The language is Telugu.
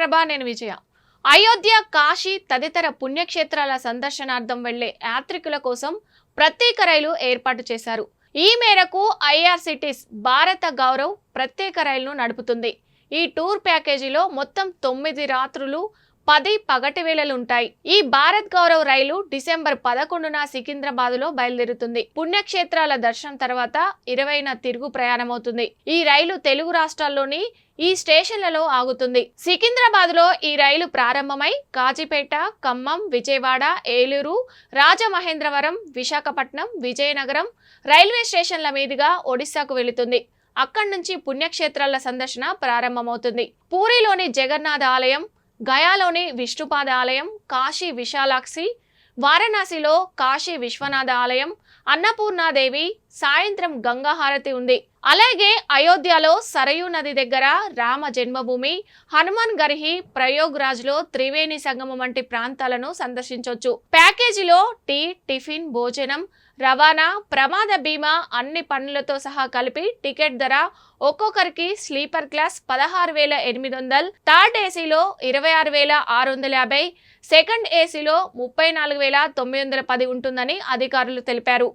ప్రభా, నేను విజయ. అయోధ్య, కాశీ తదితర పుణ్యక్షేత్రాల సందర్శనార్థం వెళ్లే యాత్రికుల కోసం ప్రత్యేక రైలు ఏర్పాటు చేశారు. ఈ మేరకు ఐఆర్సిటీస్ భారత గౌరవ్ ప్రత్యేక రైలును నడుపుతుంది. ఈ టూర్ ప్యాకేజీలో మొత్తం 9 రాత్రులు 10 పగటి వేళలుంటాయి. ఈ భారత్ గౌరవ్ రైలు డిసెంబర్ 11న సికింద్రాబాద్లో బయలుదేరుతుంది. పుణ్యక్షేత్రాల దర్శనం తర్వాత 20న తిరుగు ప్రయాణమవుతుంది. ఈ రైలు తెలుగు రాష్ట్రాల్లోని ఈ స్టేషన్లలో ఆగుతుంది. సికింద్రాబాద్లో ఈ రైలు ప్రారంభమై కాజీపేట, ఖమ్మం, విజయవాడ, ఏలూరు, రాజమహేంద్రవరం, విశాఖపట్నం, విజయనగరం రైల్వే స్టేషన్ల మీదుగా ఒడిశాకు వెళుతుంది. అక్కడి నుంచి పుణ్యక్షేత్రాల సందర్శన ప్రారంభమవుతుంది. పూరిలోని జగన్నాథ ఆలయం, గయాలోని విష్ణుపాద ఆలయం, కాశీ విశాలాక్షి, వారణాసిలో కాశీ విశ్వనాథ ఆలయం, అన్నపూర్ణాదేవి, సాయంత్రం గంగాహారతి ఉంది. అలాగే అయోధ్యలో సరయూ నది దగ్గర రామ జన్మభూమి, హనుమాన్ గర్హి, ప్రయోగ్రాజ్లో త్రివేణి సంగమం వంటి ప్రాంతాలను సందర్శించవచ్చు. ప్యాకేజీలో టీ, టిఫిన్, భోజనం, రవాణా, ప్రమాద బీమా అన్ని పన్నులతో సహా కలిపి టికెట్ ధర ఒక్కొక్కరికి స్లీపర్ క్లాస్ 16,800, థర్డ్ ఏసీలో 26,650, సెకండ్ ఏసీలో 34,910 ఉంటుందని అధికారులు తెలిపారు.